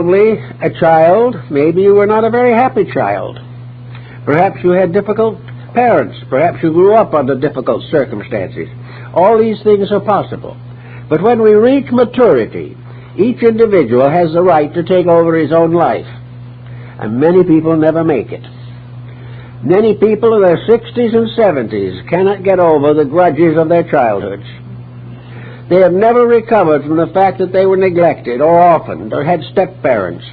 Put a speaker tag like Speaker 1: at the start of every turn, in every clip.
Speaker 1: Probably a child, maybe you were not a very happy child. Perhaps you had difficult parents. Perhaps you grew up under difficult circumstances. All these things are possible. But when we reach maturity, each individual has the right to take over his own life. And many people never make it. Many people in their 60s and 70s cannot get over the grudges of their childhoods. They have never recovered from the fact that they were neglected or orphaned or had step-parents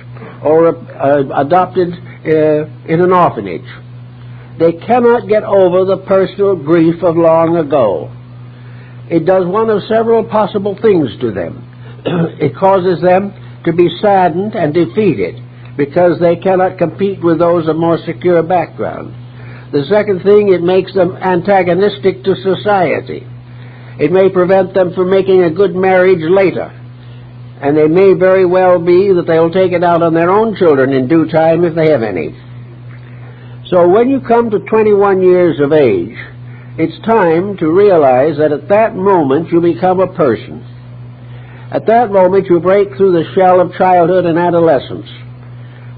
Speaker 1: or adopted in an orphanage. They cannot get over the personal grief of long ago. It does one of several possible things to them. It causes them to be saddened and defeated because they cannot compete with those of more secure background. The second thing, it makes them antagonistic to society. It may prevent them from making a good marriage later. And it may very well be that they'll take it out on their own children in due time if they have any. So when you come to 21 years of age, it's time to realize that at that moment you become a person. At that moment you break through the shell of childhood and adolescence.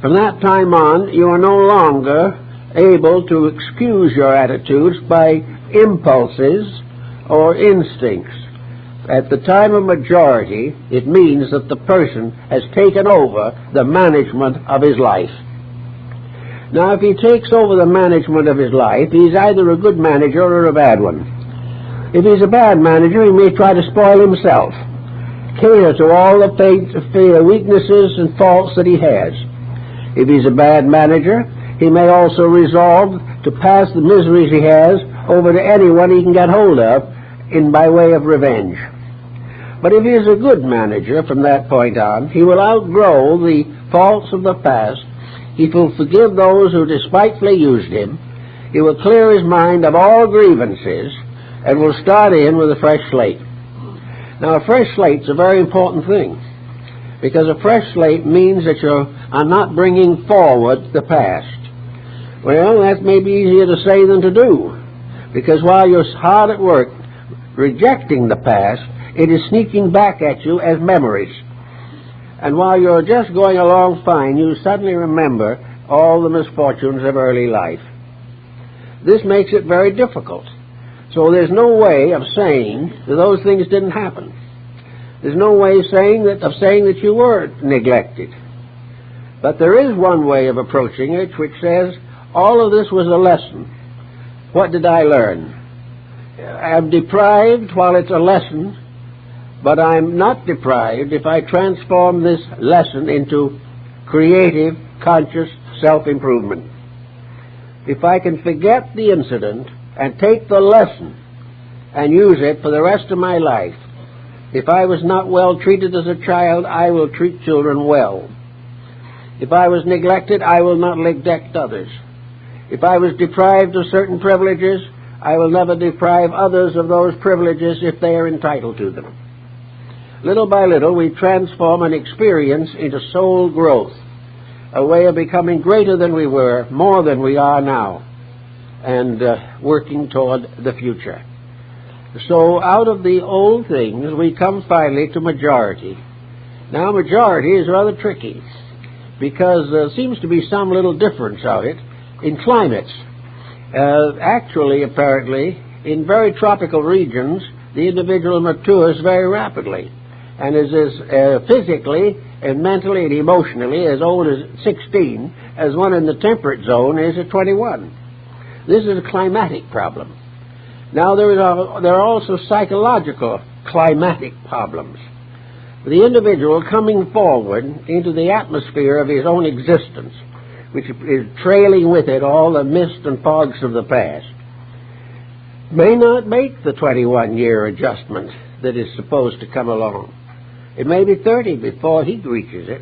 Speaker 1: From that time on, you are no longer able to excuse your attitudes by impulses or instincts. At the time of majority, it means that the person has taken over the management of his life. Now, if he takes over the management of his life, he's either a good manager or a bad one. If he's a bad manager, he may try to spoil himself, cater to all the weaknesses and faults that he has. If he's a bad manager, he may also resolve to pass the miseries he has over to anyone he can get hold of by way of revenge. But if he is a good manager from that point on, he will outgrow the faults of the past. He will forgive those who despitefully used him. He will clear his mind of all grievances and will start in with a fresh slate. Now, a fresh slate's a very important thing, because a fresh slate means that you are not bringing forward the past. Well, that may be easier to say than to do, because while you're hard at work rejecting the past, it is sneaking back at you as memories. And while you're just going along fine, you suddenly remember all the misfortunes of early life. This makes it very difficult. So there's no way of saying that those things didn't happen. There's no way of saying that you were neglected. But there is one way of approaching it which says, all of this was a lesson. What did I learn? I'm deprived while it's a lesson, but I'm not deprived if I transform this lesson into creative, conscious self-improvement. If I can forget the incident and take the lesson and use it for the rest of my life, if I was not well treated as a child, I will treat children well. If I was neglected, I will not neglect others. If I was deprived of certain privileges, I will never deprive others of those privileges if they are entitled to them. Little by little, we transform an experience into soul growth, a way of becoming greater than we were, more than we are now, and working toward the future. So out of the old things, we come finally to majority. Now, majority is rather tricky, because there seems to be some little difference of it in climates. Actually, apparently, in very tropical regions, the individual matures very rapidly and is as physically and mentally and emotionally as old as 16 as one in the temperate zone is at 21. This is a climatic problem. Now, there are also psychological climatic problems. The individual coming forward into the atmosphere of his own existence, which is trailing with it all the mist and fogs of the past, may not make the 21-year adjustment that is supposed to come along. It may be 30 before he reaches it.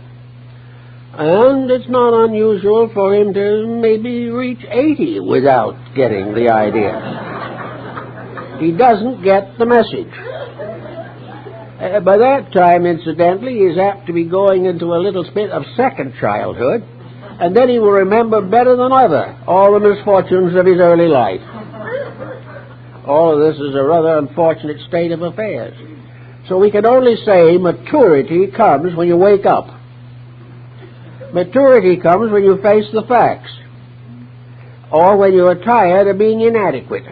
Speaker 1: And it's not unusual for him to maybe reach 80 without getting the idea. He doesn't get the message. By that time, incidentally, he's apt to be going into a little bit of second childhood, and then he will remember better than ever all the misfortunes of his early life. All of this is a rather unfortunate state of affairs. So we can only say maturity comes when you wake up. Maturity comes when you face the facts, or when you are tired of being inadequate,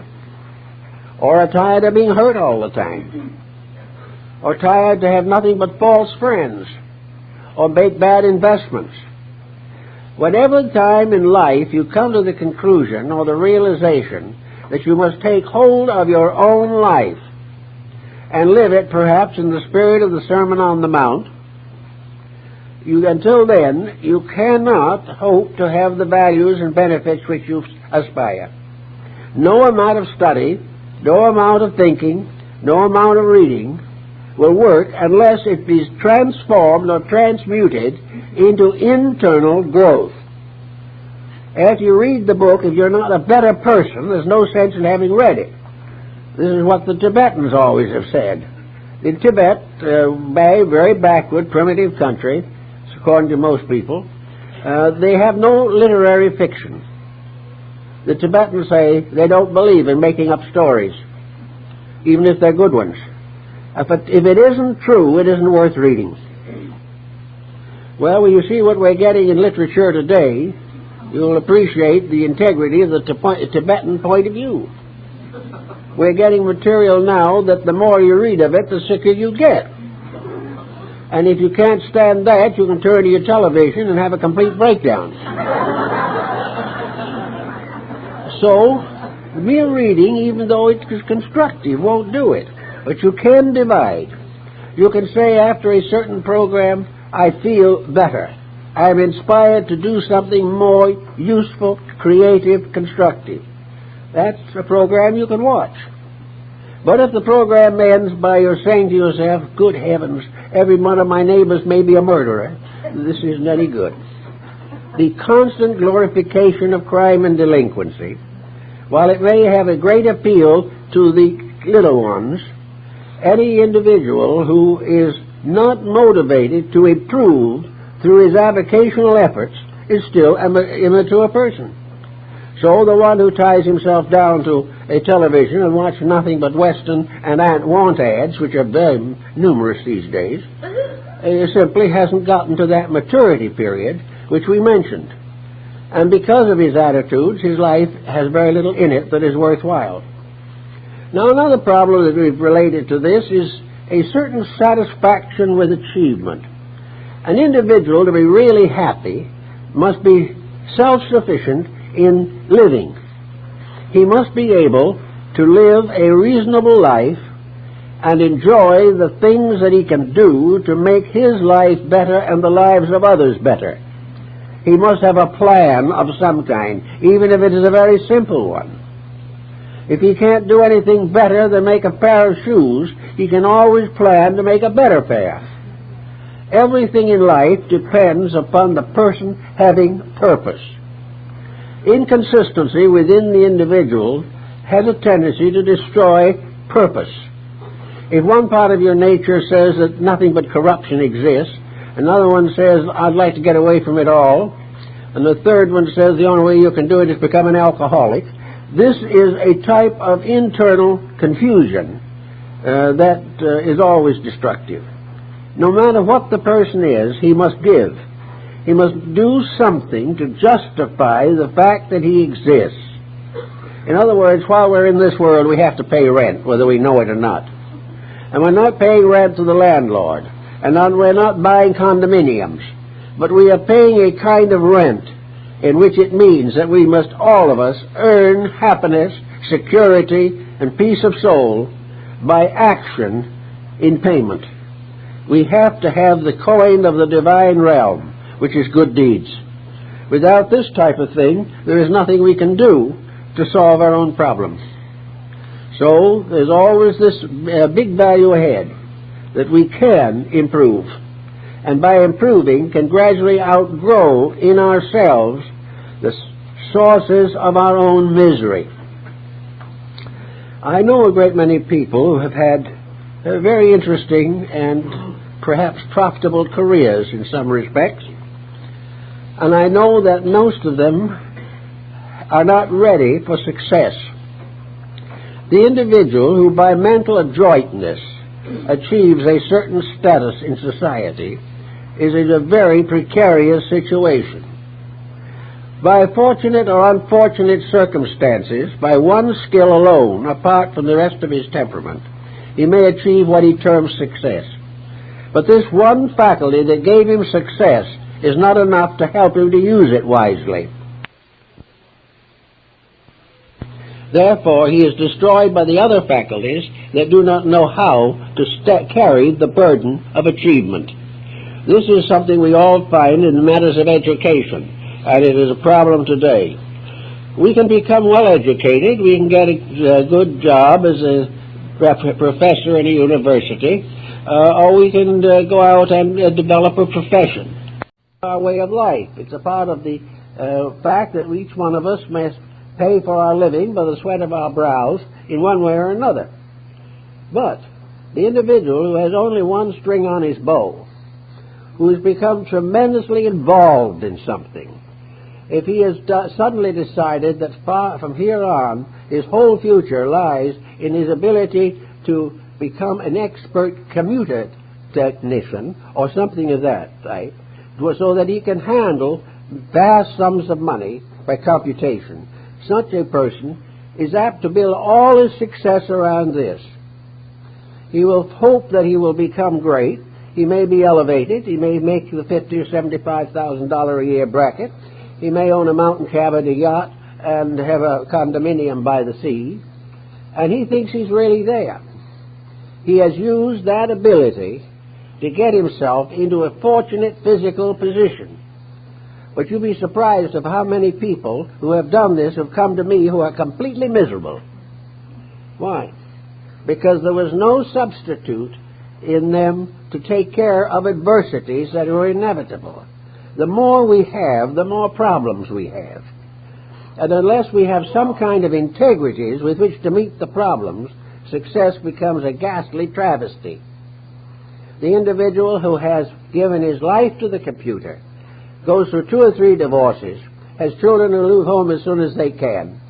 Speaker 1: or are tired of being hurt all the time, or tired to have nothing but false friends, or make bad investments. Whatever time in life you come to the conclusion or the realization that you must take hold of your own life and live it perhaps in the spirit of the Sermon on the Mount, until then you cannot hope to have the values and benefits which you aspire. No amount of study, no amount of thinking, no amount of reading will work unless it is transformed or transmuted into internal growth. After you read the book, if you're not a better person, there's no sense in having read it. This is what the Tibetans always have said. In Tibet, a very backward, primitive country, according to most people, they have no literary fiction. The Tibetans say they don't believe in making up stories, even if they're good ones. If it isn't true, it isn't worth reading. Well, when you see what we're getting in literature today, you'll appreciate the integrity of the Tibetan point of view. We're getting material now that the more you read of it, the sicker you get. And if you can't stand that, you can turn to your television and have a complete breakdown. So, mere reading, even though it is constructive, won't do it. But you can divide. You can say after a certain program, I feel better. I'm inspired to do something more useful, creative, constructive. That's a program you can watch. But if the program ends by your saying to yourself, good heavens, every one of my neighbors may be a murderer, this isn't any good. The constant glorification of crime and delinquency, while it may have a great appeal to the little ones, any individual who is not motivated to improve through his avocational efforts is still an immature person. So the one who ties himself down to a television and watches nothing but Western and want ads, which are very numerous these days, simply hasn't gotten to that maturity period which we mentioned. And because of his attitudes, his life has very little in it that is worthwhile. Now, another problem that we've related to this is a certain satisfaction with achievement. An individual, to be really happy, must be self-sufficient in living. He must be able to live a reasonable life and enjoy the things that he can do to make his life better and the lives of others better. He must have a plan of some kind, even if it is a very simple one. If he can't do anything better than make a pair of shoes, he can always plan to make a better pair. Everything in life depends upon the person having purpose. Inconsistency within the individual has a tendency to destroy purpose. If one part of your nature says that nothing but corruption exists, another one says, I'd like to get away from it all, and the third one says the only way you can do it is become an alcoholic, this is a type of internal confusion that is always destructive. No matter what the person is, he must give. He must do something to justify the fact that he exists. In other words, while we're in this world, we have to pay rent, whether we know it or not. And we're not paying rent to the landlord, and we're not buying condominiums, but we are paying a kind of rent in which it means that we must, all of us, earn happiness, security, and peace of soul by action in payment. We have to have the coin of the divine realm, which is good deeds. Without this type of thing, there is nothing we can do to solve our own problems. So there's always this big value ahead that we can improve, and by improving can gradually outgrow in ourselves the sources of our own misery. I know a great many people who have had very interesting and perhaps profitable careers in some respects, and I know that most of them are not ready for success. The individual who by mental adroitness achieves a certain status in society is in a very precarious situation. By fortunate or unfortunate circumstances, by one skill alone, apart from the rest of his temperament, he may achieve what he terms success. But this one faculty that gave him success is not enough to help him to use it wisely. Therefore, he is destroyed by the other faculties that do not know how to carry the burden of achievement. This is something we all find in matters of education, and it is a problem today. We can become well educated, we can get a good job as a professor in a university, or we can go out and develop a profession. Our way of life. It's a part of the fact that each one of us must pay for our living by the sweat of our brows in one way or another. But the individual who has only one string on his bow, who has become tremendously involved in something, if he has suddenly decided that from here on his whole future lies in his ability to become an expert commuter technician or something of that type, so that he can handle vast sums of money by computation, such a person is apt to build all his success around this. He will hope that he will become great. He may be elevated. He may make the $50,000 or $75,000 a year bracket. He may own a mountain cabin, a yacht, and have a condominium by the sea. And he thinks he's really there. He has used that ability to get himself into a fortunate physical position. But you'll be surprised of how many people who have done this have come to me who are completely miserable. Why? Because there was no substitute in them to take care of adversities that are inevitable. The more we have, the more problems we have. And unless we have some kind of integrities with which to meet the problems, success becomes a ghastly travesty. The individual who has given his life to the computer goes through 2 or 3 divorces, has children who leave home as soon as they can,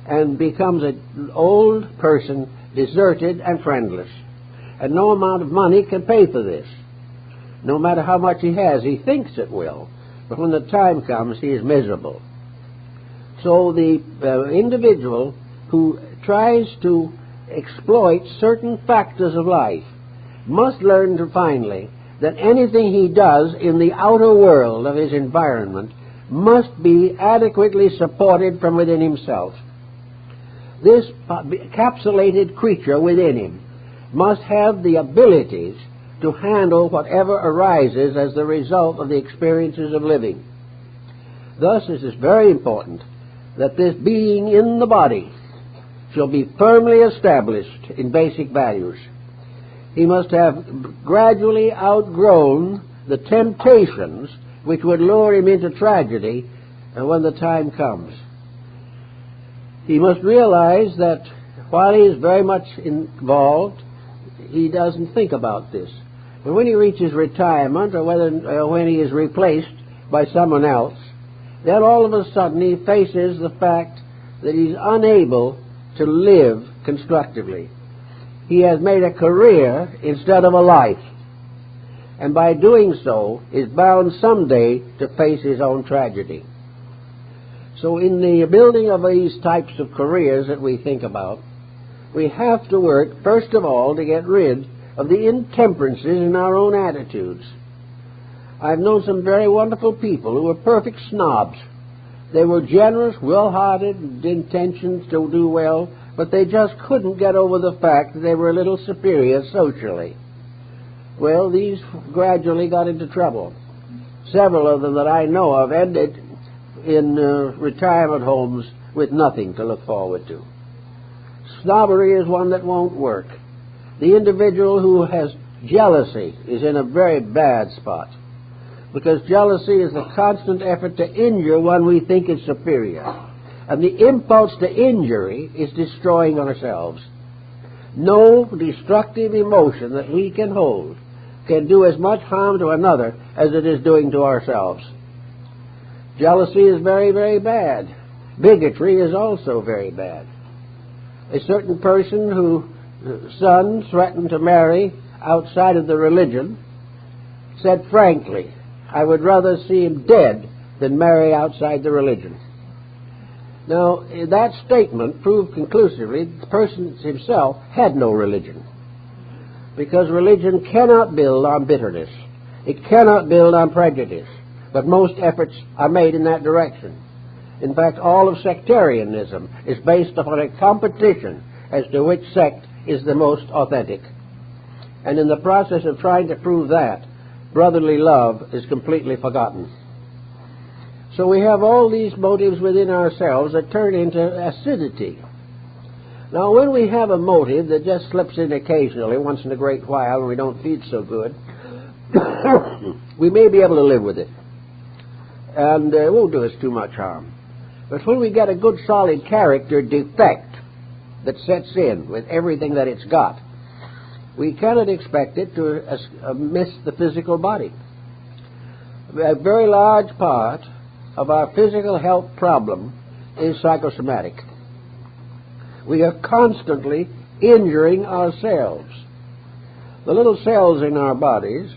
Speaker 1: and becomes an old person, deserted and friendless. And no amount of money can pay for this. No matter how much he has, he thinks it will, but when the time comes, he is miserable. So the individual who tries to exploit certain factors of life must learn to finally that anything he does in the outer world of his environment must be adequately supported from within himself. This encapsulated creature within him must have the abilities to handle whatever arises as the result of the experiences of living. Thus, it is very important that this being in the body shall be firmly established in basic values. He must have gradually outgrown the temptations which would lure him into tragedy when the time comes. He must realize that while he is very much involved, he doesn't think about this. But when he reaches retirement, or when he is replaced by someone else, then all of a sudden he faces the fact that he's unable to live constructively. He has made a career instead of a life, and by doing so is bound someday to face his own tragedy. So in the building of these types of careers that we think about, we have to work, first of all, to get rid of the intemperances in our own attitudes. I've known some very wonderful people who were perfect snobs. They were generous, well-hearted, intentions to do well, but they just couldn't get over the fact that they were a little superior socially. Well, these gradually got into trouble. Several of them that I know of ended in retirement homes with nothing to look forward to. Snobbery is one that won't work. The individual who has jealousy is in a very bad spot, because jealousy is the constant effort to injure one we think is superior. And the impulse to injury is destroying ourselves. No destructive emotion that we can hold can do as much harm to another as it is doing to ourselves. Jealousy is very, very bad. Bigotry is also very bad. A certain person whose son threatened to marry outside of the religion said frankly I would rather see him dead than marry outside the religion. Now, that statement proved conclusively the person himself had no religion, because religion cannot build on bitterness. It cannot build on prejudice, but most efforts are made in that direction. In fact, all of sectarianism is based upon a competition as to which sect is the most authentic. And in the process of trying to prove that, brotherly love is completely forgotten. So we have all these motives within ourselves that turn into acidity. Now, when we have a motive that just slips in occasionally, once in a great while, and we don't feel so good, we may be able to live with it. And it won't do us too much harm. But when we get a good solid character defect that sets in with everything that it's got, we cannot expect it to miss the physical body. A very large part of our physical health problem is psychosomatic. We are constantly injuring ourselves. The little cells in our bodies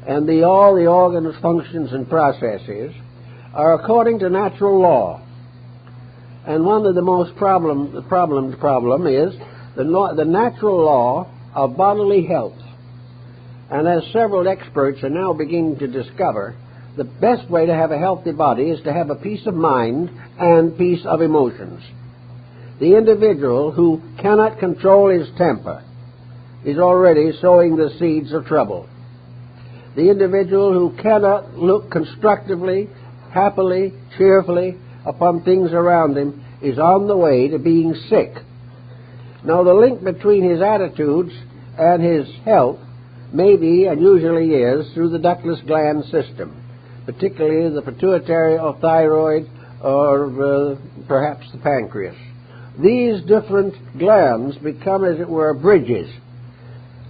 Speaker 1: and all the organs, functions, and processes are according to natural law. And one of the most problem is the natural law of bodily health. And as several experts are now beginning to discover, the best way to have a healthy body is to have a peace of mind and peace of emotions. The individual who cannot control his temper is already sowing the seeds of trouble. The individual who cannot look constructively, happily, cheerfully upon things around him is on the way to being sick. Now, the link between his attitudes and his health may be, and usually is, through the ductless gland system, particularly the pituitary or thyroid or perhaps the pancreas. These different glands become, as it were, bridges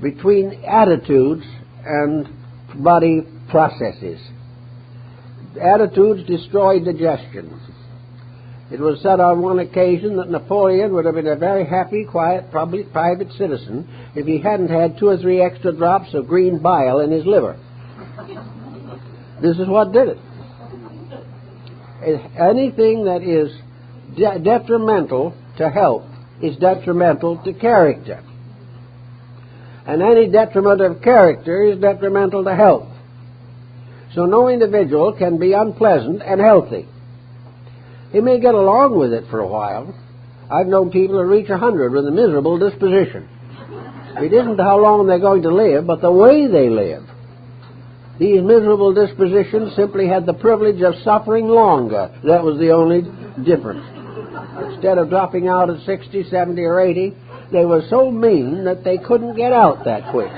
Speaker 1: between attitudes and body processes. Attitudes destroy digestion. It was said on one occasion that Napoleon would have been a very happy, quiet, private citizen if he hadn't had 2 or 3 extra drops of green bile in his liver. This is what did it. Anything that is detrimental to health is detrimental to character. And any detriment of character is detrimental to health. So no individual can be unpleasant and healthy. He may get along with it for a while. I've known people who reach 100 with a miserable disposition. It isn't how long they're going to live, but the way they live. These miserable dispositions simply had the privilege of suffering longer. That was the only difference. Instead of dropping out at 60, 70, or 80, they were so mean that they couldn't get out that quick.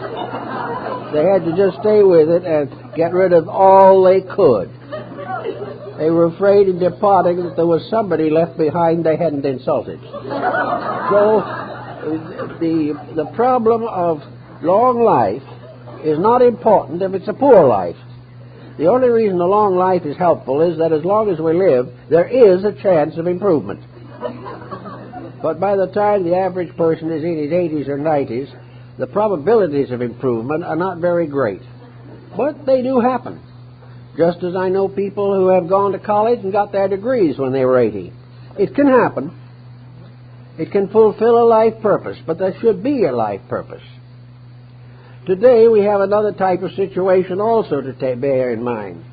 Speaker 1: They had to just stay with it and get rid of all they could. They were afraid in departing that there was somebody left behind they hadn't insulted. So the problem of long life is not important if it's a poor life. The only reason a long life is helpful is that as long as we live, there is a chance of improvement. But by the time the average person is in his 80s or 90s, the probabilities of improvement are not very great. But they do happen. Just as I know people who have gone to college and got their degrees when they were 80. It can happen. It can fulfill a life purpose, but there should be a life purpose. Today we have another type of situation also to bear in mind.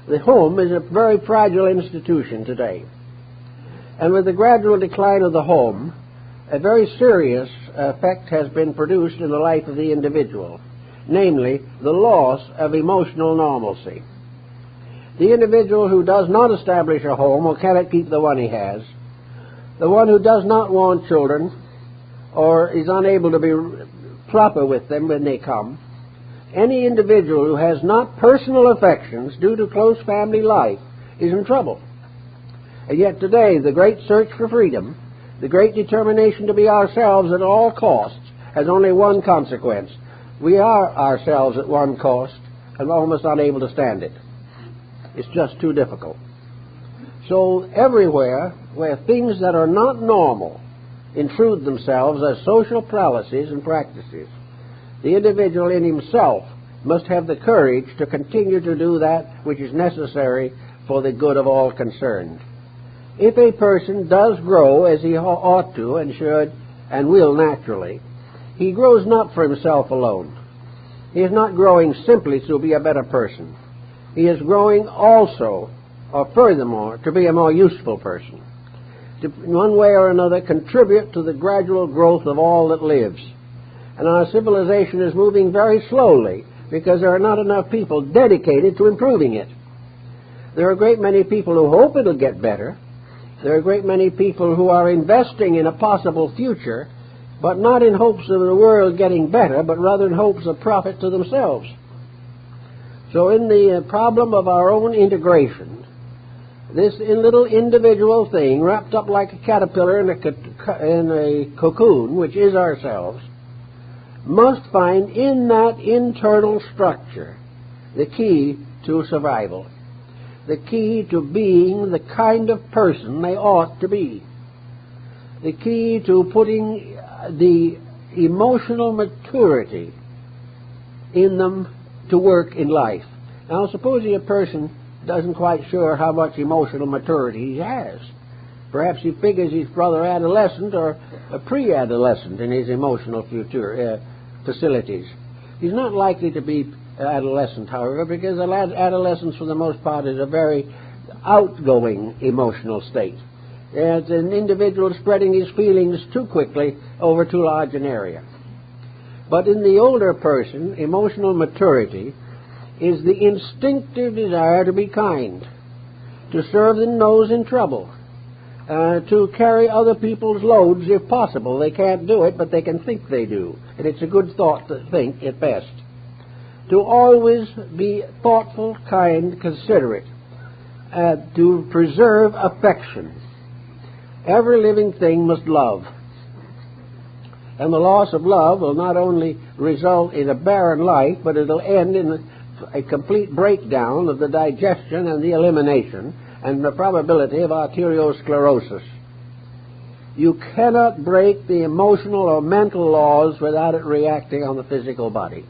Speaker 1: The home is a very fragile institution today. And with the gradual decline of the home, a very serious effect has been produced in the life of the individual, namely the loss of emotional normalcy. The individual who does not establish a home or cannot keep the one he has, the one who does not want children or is unable to be proper with them when they come, any individual who has not personal affections due to close family life is in trouble. And yet today, the great search for freedom, the great determination to be ourselves at all costs, has only one consequence. We are ourselves at one cost and almost unable to stand it. It's just too difficult. So everywhere where things that are not normal intrude themselves as social policies and practices, the individual in himself must have the courage to continue to do that which is necessary for the good of all concerned. If a person does grow as he ought to and should and will naturally, he grows not for himself alone. He is not growing simply to be a better person. He is growing also, or furthermore, to be a more useful person, to in one way or another contribute to the gradual growth of all that lives. And our civilization is moving very slowly because there are not enough people dedicated to improving it. There are a great many people who hope it'll get better. There are a great many people who are investing in a possible future, but not in hopes of the world getting better, but rather in hopes of profit to themselves. So in the problem of our own integration, this little individual thing, wrapped up like a caterpillar in a cocoon, which is ourselves, must find in that internal structure the key to survival, the key to being the kind of person they ought to be, the key to putting the emotional maturity in them to work in life. Now, supposing a person doesn't quite sure how much emotional maturity he has. Perhaps he figures he's rather adolescent or a pre-adolescent in his emotional facilities. He's not likely to be adolescent, however, because adolescence, for the most part, is a very outgoing emotional state. It's an individual spreading his feelings too quickly over too large an area. But in the older person, emotional maturity is the instinctive desire to be kind, to serve those in trouble, to carry other people's loads if possible. They can't do it, but they can think they do. And it's a good thought to think at best. To always be thoughtful, kind, considerate, to preserve affection. Every living thing must love. And the loss of love will not only result in a barren life, but it'll end in a complete breakdown of the digestion and the elimination and the probability of arteriosclerosis. You cannot break the emotional or mental laws without it reacting on the physical body.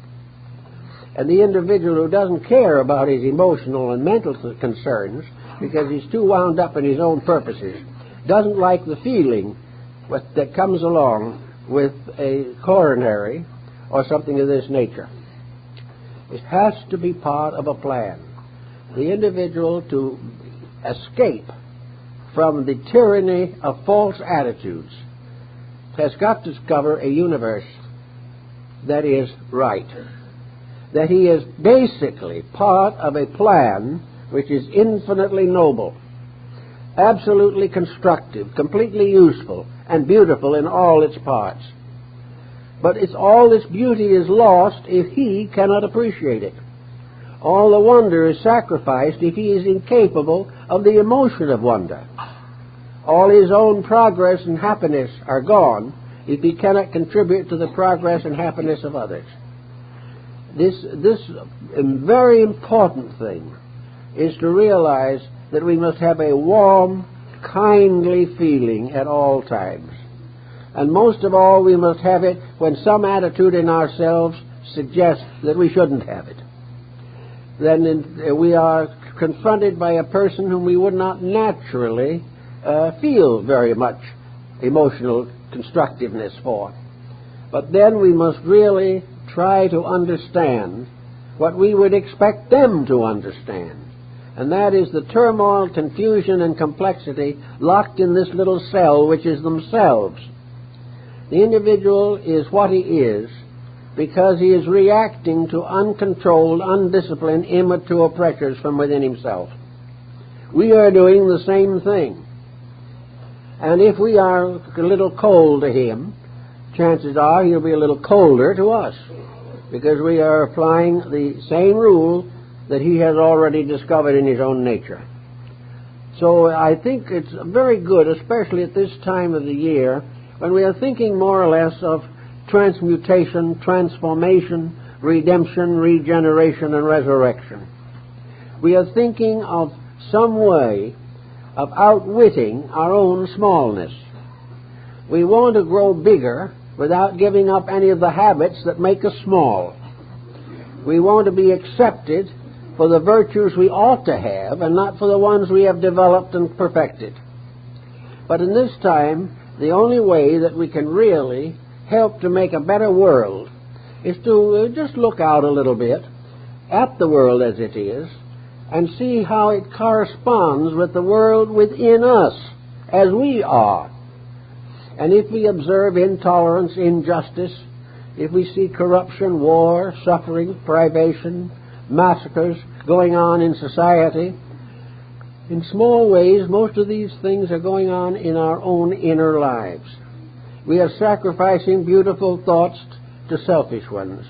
Speaker 1: And the individual who doesn't care about his emotional and mental concerns because he's too wound up in his own purposes, doesn't like the feeling that comes along with a coronary or something of this nature. It has to be part of a plan. The individual to escape from the tyranny of false attitudes has got to discover a universe that is right, that he is basically part of a plan which is infinitely noble, absolutely constructive, completely useful, and beautiful in all its parts. But all this beauty is lost if he cannot appreciate it. All the wonder is sacrificed if he is incapable of the emotion of wonder. All his own progress and happiness are gone if he cannot contribute to the progress and happiness of others. This very important thing is to realize that we must have a warm, kindly feeling at all times. And most of all, we must have it when some attitude in ourselves suggests that we shouldn't have it. Then we are confronted by a person whom we would not naturally feel very much emotional constructiveness for. But then we must really try to understand what we would expect them to understand. And that is the turmoil, confusion, and complexity locked in this little cell, which is themselves. The individual is what he is because he is reacting to uncontrolled, undisciplined, immature pressures from within himself. We are doing the same thing. And if we are a little cold to him, chances are he'll be a little colder to us because we are applying the same rule that he has already discovered in his own nature. So I think it's very good, especially at this time of the year, when we are thinking more or less of transmutation, transformation, redemption, regeneration, and resurrection. We are thinking of some way of outwitting our own smallness. We want to grow bigger without giving up any of the habits that make us small. We want to be accepted for the virtues we ought to have and not for the ones we have developed and perfected. But in this time, the only way that we can really help to make a better world is to just look out a little bit at the world as it is and see how it corresponds with the world within us as we are. And if we observe intolerance, injustice, if we see corruption, war, suffering, privation, massacres going on in society, in small ways, most of these things are going on in our own inner lives. We are sacrificing beautiful thoughts to selfish ones.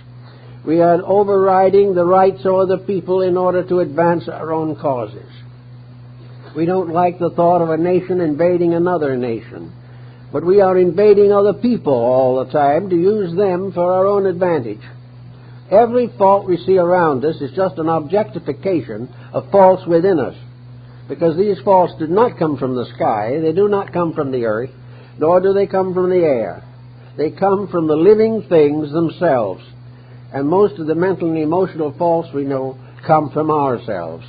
Speaker 1: We are overriding the rights of other people in order to advance our own causes. We don't like the thought of a nation invading another nation, but we are invading other people all the time to use them for our own advantage. Every fault we see around us is just an objectification of faults within us, because these faults did not come from the sky, they do not come from the earth, nor do they come from the air. They come from the living things themselves. And most of the mental and emotional faults we know come from ourselves.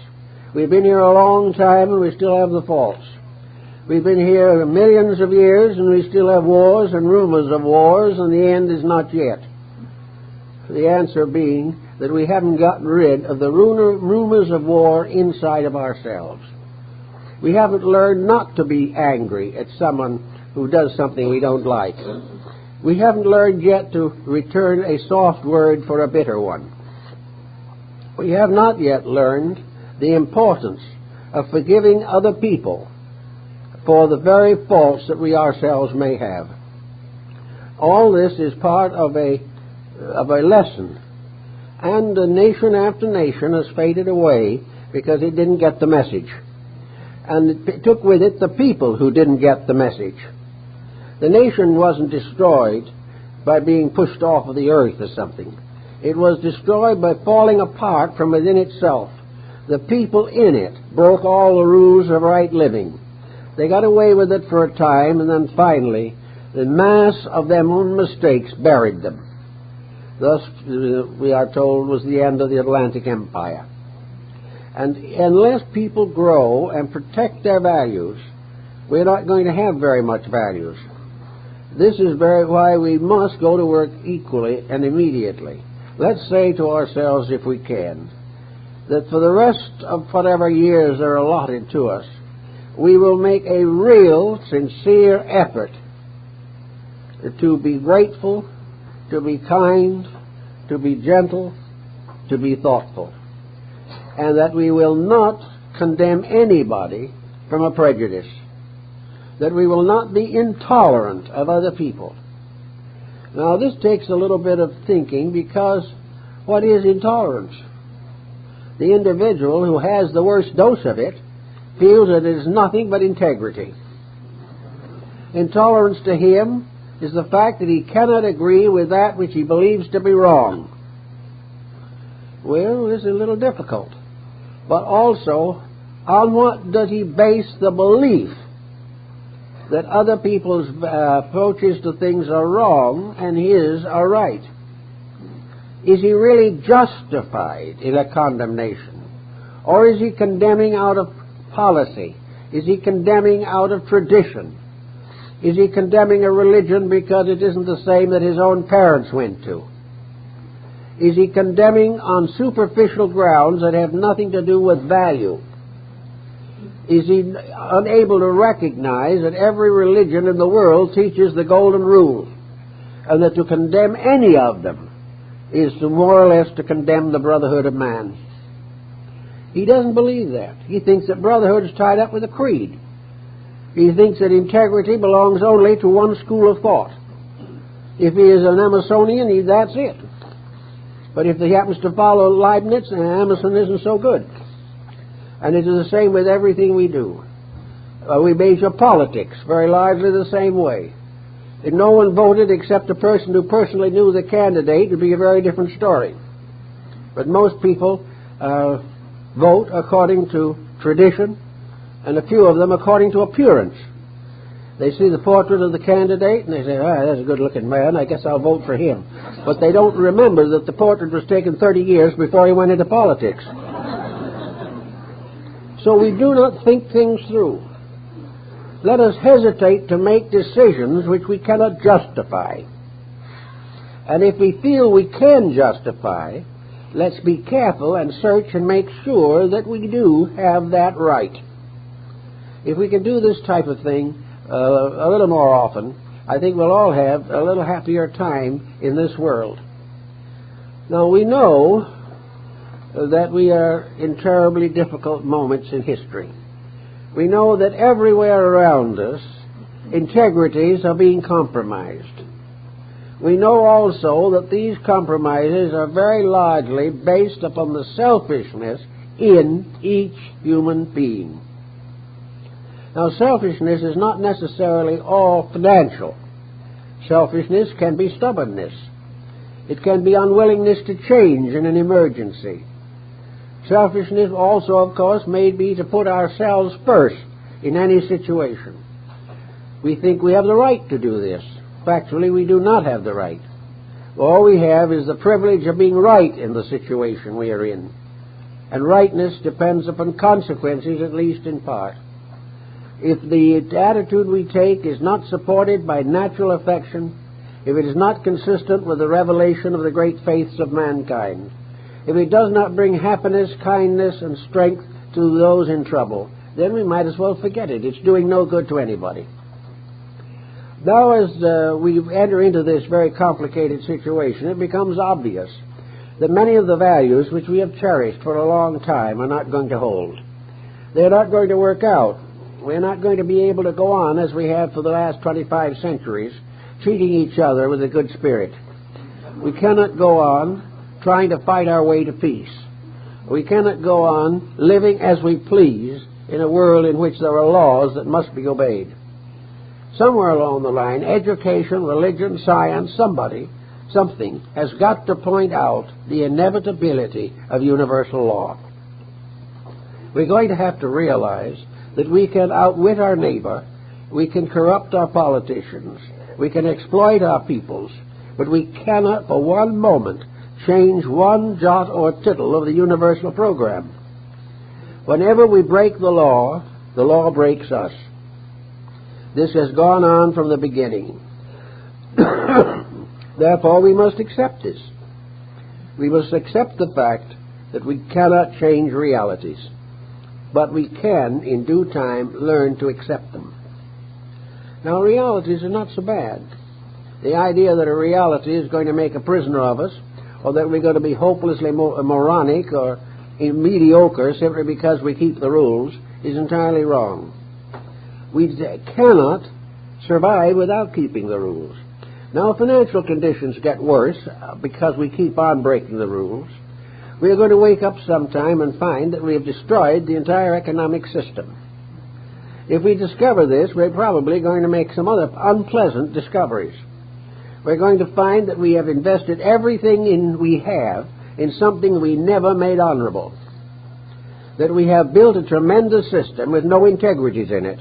Speaker 1: We've been here a long time and we still have the faults. We've been here millions of years and we still have wars and rumors of wars, and the end is not yet. The answer being that we haven't gotten rid of the rumors of war inside of ourselves. We haven't learned not to be angry at someone who does something we don't like. We haven't learned yet to return a soft word for a bitter one. We have not yet learned the importance of forgiving other people for the very faults that we ourselves may have. All this is part of a lesson. And nation after nation has faded away because it didn't get the message. And it took with it the people who didn't get the message. The nation wasn't destroyed by being pushed off of the earth or something. It was destroyed by falling apart from within itself. The people in it broke all the rules of right living. They got away with it for a time, and then finally the mass of their own mistakes buried them. Thus, we are told, was the end of the Atlantic Empire. And unless people grow and protect their values, we're not going to have very much values. This is why we must go to work equally and immediately. Let's say to ourselves, if we can, that for the rest of whatever years are allotted to us, we will make a real, sincere effort to be grateful, to be kind, to be gentle, to be thoughtful, and that we will not condemn anybody from a prejudice, that we will not be intolerant of other people. Now, this takes a little bit of thinking, because what is intolerance? The individual who has the worst dose of it feels that it is nothing but integrity. Intolerance to him is the fact that he cannot agree with that which he believes to be wrong. Well, this is a little difficult. But also, on what does he base the belief that other people's approaches to things are wrong and his are right? Is he really justified in a condemnation? Or is he condemning out of policy? Is he condemning out of tradition? Is he condemning a religion because it isn't the same that his own parents went to? Is he condemning on superficial grounds that have nothing to do with value? Is he unable to recognize that every religion in the world teaches the golden rule, and that to condemn any of them is to more or less to condemn the brotherhood of man? He doesn't believe that. He thinks that brotherhood is tied up with a creed. He thinks that integrity belongs only to one school of thought. If he is an Emersonian, that's it. But if he happens to follow Leibniz, Emerson isn't so good. And it is the same with everything we do. We measure politics very largely the same way. If no one voted except a person who personally knew the candidate, it would be a very different story. But most people vote according to tradition, and a few of them according to appearance. They see the portrait of the candidate and they say, ah, that's a good-looking man, I guess I'll vote for him. But they don't remember that the portrait was taken 30 years before he went into politics. So we do not think things through. Let us hesitate to make decisions which we cannot justify. And if we feel we can justify, let's be careful and search and make sure that we do have that right. If we can do this type of thing a little more often, I think we'll all have a little happier time in this world. Now, we know that we are in terribly difficult moments in history. We know that everywhere around us, integrities are being compromised. We know also that these compromises are very largely based upon the selfishness in each human being. Now, selfishness is not necessarily all financial. Selfishness can be stubbornness. It can be unwillingness to change in an emergency. Selfishness also, of course, may be to put ourselves first in any situation. We think we have the right to do this. Factually, we do not have the right. All we have is the privilege of being right in the situation we are in. And rightness depends upon consequences, at least in part. If the attitude we take is not supported by natural affection, if it is not consistent with the revelation of the great faiths of mankind, if it does not bring happiness, kindness, and strength to those in trouble, then we might as well forget it. It's doing no good to anybody. Now, as we enter into this very complicated situation, it becomes obvious that many of the values which we have cherished for a long time are not going to hold. They're not going to work out. We're not going to be able to go on as we have for the last 25 centuries, treating each other with a good spirit. We cannot go on trying to fight our way to peace. We cannot go on living as we please in a world in which there are laws that must be obeyed. Somewhere along the line, education, religion, science, something has got to point out the inevitability of universal law. We're going to have to realize that we can outwit our neighbor, we can corrupt our politicians, we can exploit our peoples, but we cannot for one moment change one jot or tittle of the universal program. Whenever we break the law breaks us. This has gone on from the beginning. Therefore, we must accept this. We must accept the fact that we cannot change realities, but we can, in due time, learn to accept them. Now, realities are not so bad. The idea that a reality is going to make a prisoner of us, or that we're going to be hopelessly moronic or mediocre simply because we keep the rules, is entirely wrong. We cannot survive without keeping the rules. Now, if financial conditions get worse because we keep on breaking the rules, we are going to wake up sometime and find that we have destroyed the entire economic system. If we discover this, we're probably going to make some other unpleasant discoveries. We're going to find that we have invested everything we have in something we never made honorable, that we have built a tremendous system with no integrities in it,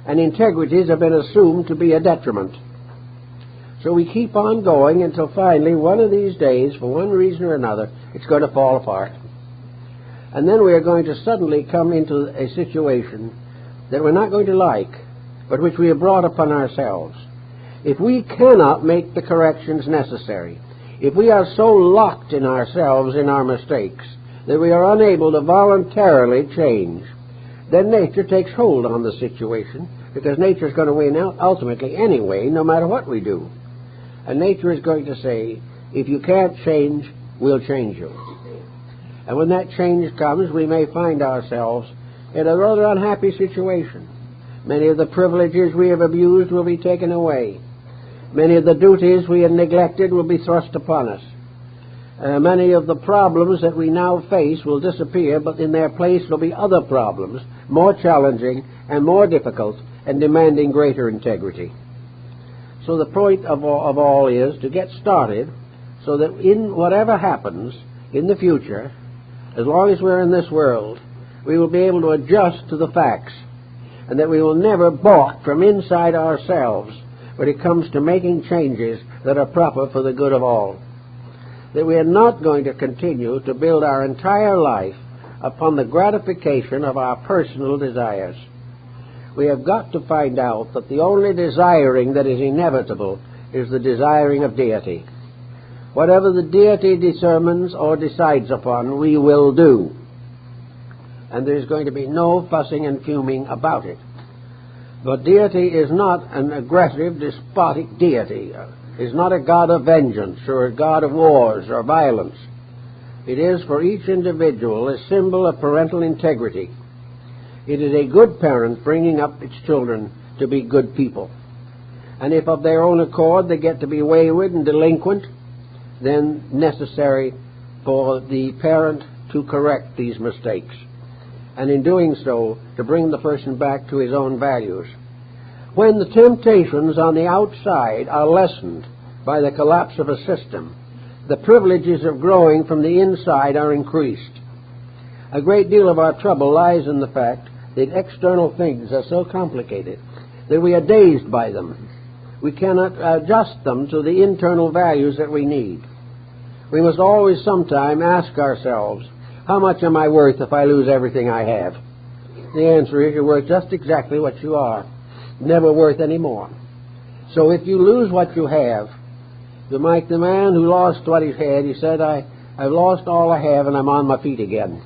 Speaker 1: and integrities have been assumed to be a detriment. So we keep on going until finally, one of these days, for one reason or another, it's going to fall apart. And then we are going to suddenly come into a situation that we're not going to like, but which we have brought upon ourselves. If we cannot make the corrections necessary, if we are so locked in ourselves in our mistakes that we are unable to voluntarily change, then nature takes hold on the situation, because nature is going to win out ultimately anyway, no matter what we do. And nature is going to say, if you can't change, we'll change you. And when that change comes, we may find ourselves in a rather unhappy situation. Many of the privileges we have abused will be taken away. Many of the duties we have neglected will be thrust upon us. Many of the problems that we now face will disappear, but in their place will be other problems, more challenging and more difficult and demanding greater integrity. So the point of all is to get started so that in whatever happens in the future, as long as we're in this world, we will be able to adjust to the facts. and that we will never balk from inside ourselves when it comes to making changes that are proper for the good of all. That we are not going to continue to build our entire life upon the gratification of our personal desires. We have got to find out that the only desiring that is inevitable is the desiring of deity. Whatever the deity determines or decides upon, we will do. And there's going to be no fussing and fuming about it. But deity is not an aggressive, despotic deity. Is not a god of vengeance or a god of wars or violence. It is for each individual a symbol of parental integrity. It is a good parent bringing up its children to be good people. And if of their own accord they get to be wayward and delinquent, then necessary for the parent to correct these mistakes, and in doing so to bring the person back to his own values. When the temptations on the outside are lessened by the collapse of a system, the privileges of growing from the inside are increased. A great deal of our trouble lies in the fact that external things are so complicated that we are dazed by them. We cannot adjust them to the internal values that we need. We must always sometime ask ourselves, how much am I worth if I lose everything I have? The answer is you're worth just exactly what you are, never worth any more. So if you lose what you have, like the man who lost what he had, he said, I've lost all I have and I'm on my feet again.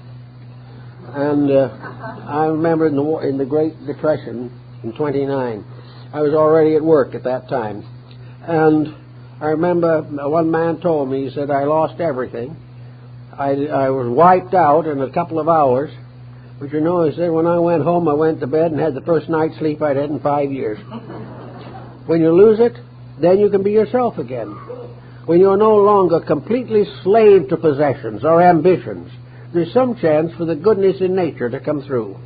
Speaker 1: And I remember in the Great Depression in 1929, I was already at work at that time. And I remember one man told me, he said, I lost everything. I was wiped out in a couple of hours. But you know, he said, when I went home, I went to bed and had the first night's sleep I'd had in 5 years. When you lose it, then you can be yourself again. When you're no longer completely slave to possessions or ambitions, there's some chance for the goodness in nature to come through.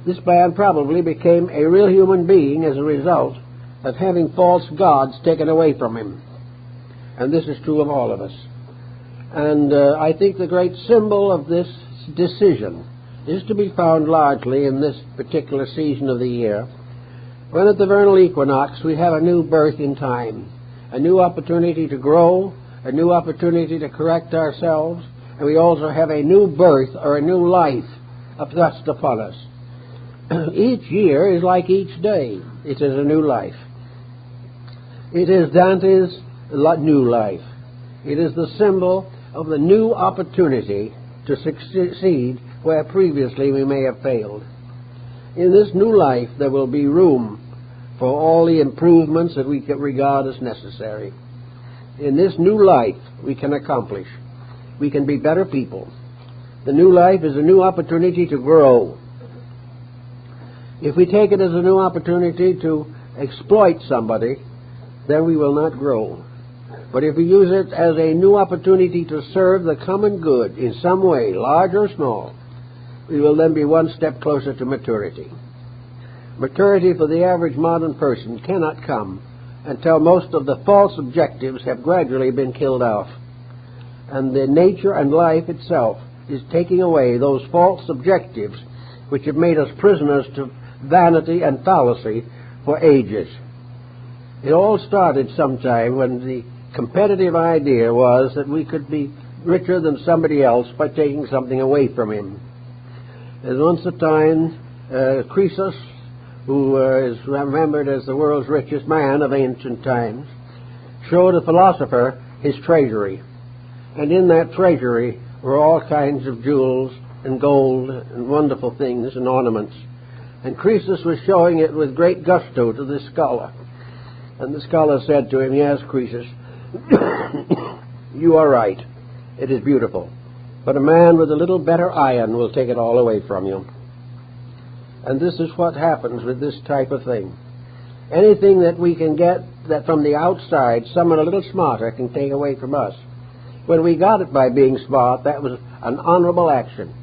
Speaker 1: This man probably became a real human being as a result of having false gods taken away from him. And this is true of all of us. And I think the great symbol of this decision is to be found largely in this particular season of the year, when at the vernal equinox we have a new birth in time, a new opportunity to grow, a new opportunity to correct ourselves, and we also have a new birth or a new life thrust upon us. Each year is like each day. It is a new life. It is Dante's new life. It is the symbol of the new opportunity to succeed where previously we may have failed. In this new life there will be room for all the improvements that we regard as necessary. In this new life we can accomplish. We can be better people. The new life is a new opportunity to grow. If we take it as a new opportunity to exploit somebody, then we will not grow. But if we use it as a new opportunity to serve the common good in some way, large or small, we will then be one step closer to maturity. Maturity for the average modern person cannot come until most of the false objectives have gradually been killed off. And the nature and life itself is taking away those false objectives which have made us prisoners to vanity and fallacy for ages. It all started sometime when the competitive idea was that we could be richer than somebody else by taking something away from him. There's once a time, Croesus, who is remembered as the world's richest man of ancient times, showed a philosopher his treasury. And in that treasury were all kinds of jewels and gold and wonderful things and ornaments. And Croesus was showing it with great gusto to this scholar. And the scholar said to him, yes, Croesus, you are right. It is beautiful. But a man with a little better iron will take it all away from you. And this is what happens with this type of thing. Anything that we can get that from the outside, someone a little smarter can take away from us. When we got it by being smart, that was an honorable action.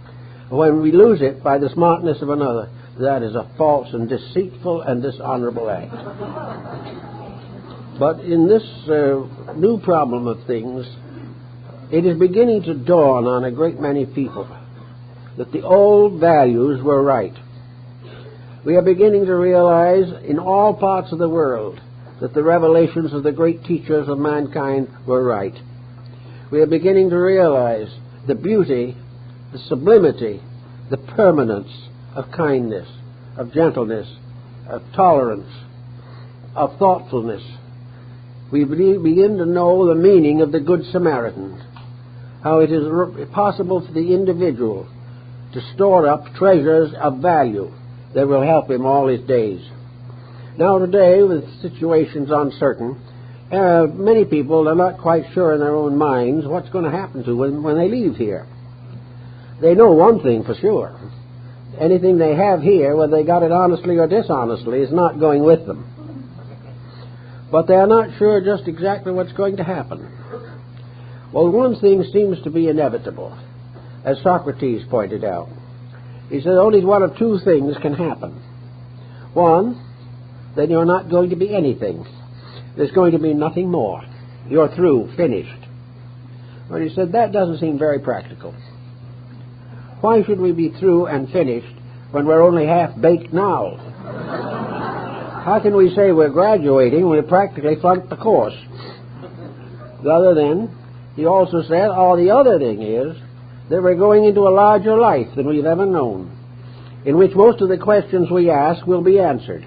Speaker 1: When we lose it by the smartness of another, that is a false and deceitful and dishonorable act. But in this new problem of things, it is beginning to dawn on a great many people that the old values were right. We are beginning to realize in all parts of the world that the revelations of the great teachers of mankind were right. We are beginning to realize the beauty, the sublimity, the permanence of kindness, of gentleness, of tolerance, of thoughtfulness. We begin to know the meaning of the Good Samaritan, how it is possible for the individual to store up treasures of value that will help him all his days. Now today, with situations uncertain, many people are not quite sure in their own minds what's going to happen to them when they leave here. They know one thing for sure. Anything they have here, whether they got it honestly or dishonestly, is not going with them. But they are not sure just exactly what's going to happen. Well, one thing seems to be inevitable, as Socrates pointed out. He said only one of two things can happen. One, then you're not going to be anything. There's going to be nothing more. You're through, finished. But he said that doesn't seem very practical. Why should we be through and finished when we're only half-baked now? How can we say we're graduating when we practically flunked the course? Other than, he also said, the other thing is that we're going into a larger life than we've ever known, in which most of the questions we ask will be answered,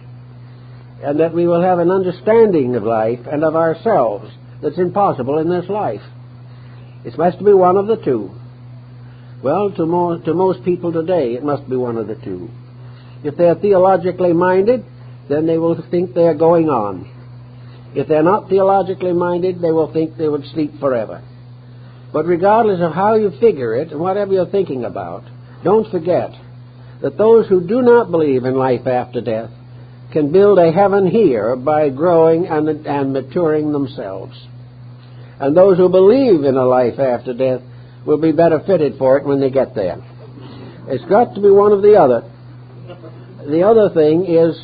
Speaker 1: and that we will have an understanding of life and of ourselves that's impossible in this life. It must be one of the two. Well, to most people today, it must be one of the two. If they're theologically minded, then they will think they're going on. If they're not theologically minded, they will think they would sleep forever. But regardless of how you figure it and whatever you're thinking about, don't forget that those who do not believe in life after death can build a heaven here by growing and maturing themselves. And those who believe in a life after death will be better fitted for it when they get there. It's got to be one or the other. The other thing is,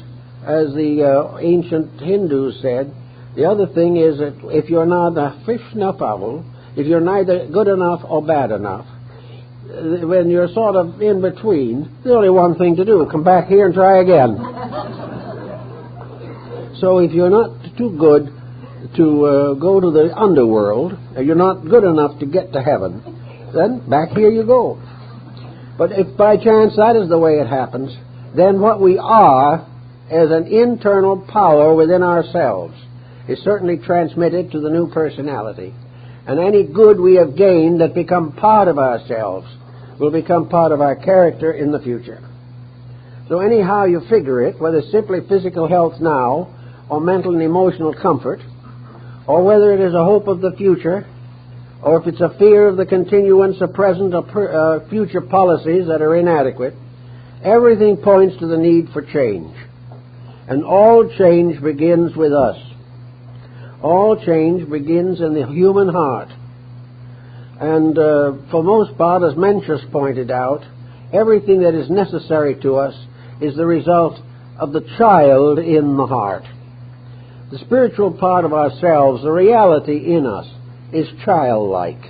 Speaker 1: as the ancient Hindus said, the other thing is that if you're not a fish enough owl, if you're neither good enough or bad enough, when you're sort of in between, there's only one thing to do: come back here and try again. So if you're not too good to go to the underworld, and you're not good enough to get to heaven, then back here you go. But if by chance that is the way it happens, then what we are as an internal power within ourselves is certainly transmitted to the new personality. And any good we have gained that become part of ourselves will become part of our character in the future. So anyhow you figure it, whether it's simply physical health now, or mental and emotional comfort, or whether it is a hope of the future, or if it's a fear of the continuance of present or future policies that are inadequate, everything points to the need for change. And all change begins with us. All change begins in the human heart. And for most part, as Mencius pointed out, everything that is necessary to us is the result of the child in the heart. The spiritual part of ourselves, the reality in us, is childlike,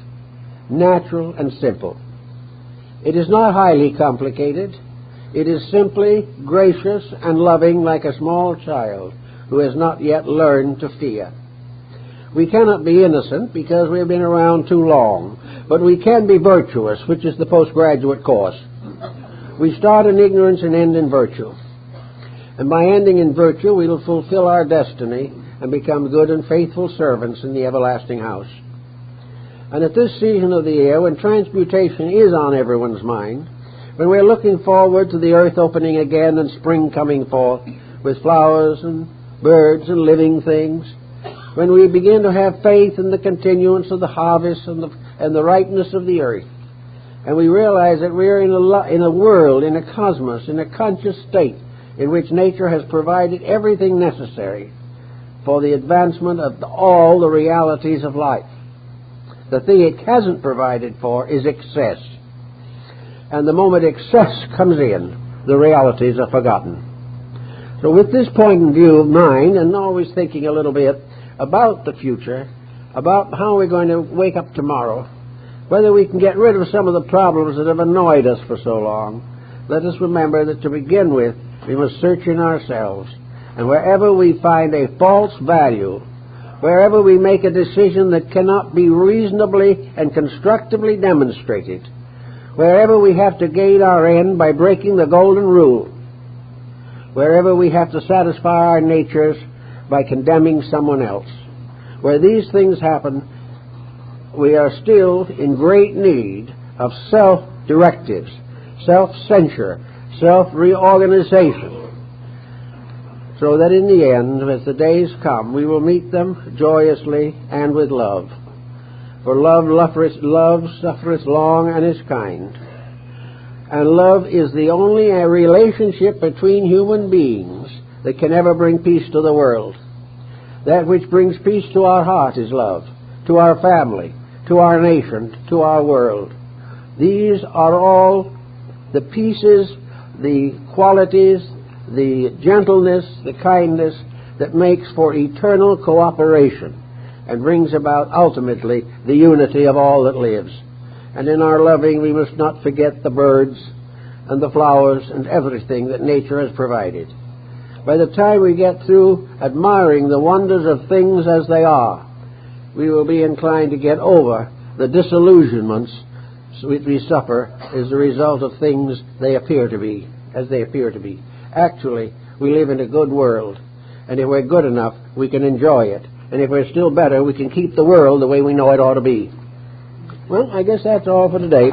Speaker 1: natural and simple. It is not highly complicated. It is simply gracious and loving like a small child who has not yet learned to fear. We cannot be innocent because we have been around too long, but we can be virtuous, which is the postgraduate course. We start in ignorance and end in virtue. And by ending in virtue, we will fulfill our destiny and become good and faithful servants in the everlasting house. And at this season of the year, when transmutation is on everyone's mind, when we're looking forward to the earth opening again and spring coming forth with flowers and birds and living things, when we begin to have faith in the continuance of the harvest and the ripeness of the earth, and we realize that we're in a world, in a cosmos, in a conscious state in which nature has provided everything necessary for the advancement of all the realities of life. The thing it hasn't provided for is excess. And the moment excess comes in, the realities are forgotten. So with this point of view of mind, and always thinking a little bit about the future, about how we're going to wake up tomorrow, whether we can get rid of some of the problems that have annoyed us for so long, let us remember that to begin with, We must search in ourselves. And wherever we find a false value, wherever we make a decision that cannot be reasonably and constructively demonstrated, wherever we have to gain our end by breaking the golden rule, wherever we have to satisfy our natures by condemning someone else, where these things happen, we are still in great need of self-directives, self-censure, self-reorganization, so that in the end, as the days come, we will meet them joyously and with love. For love suffereth long and is kind. And love is the only relationship between human beings that can ever bring peace to the world. That which brings peace to our heart is love, to our family, to our nation, to our world. These are all the pieces, the qualities, the gentleness, the kindness that makes for eternal cooperation and brings about ultimately the unity of all that lives. And in our loving we must not forget the birds and the flowers and everything that nature has provided. By the time we get through admiring the wonders of things as they are, we will be inclined to get over the disillusionments which we suffer as a result of things they appear to be, as they appear to be. Actually, we live in a good world, and if we're good enough, we can enjoy it. And if we're still better, we can keep the world the way we know it ought to be. Well, I guess that's all for today.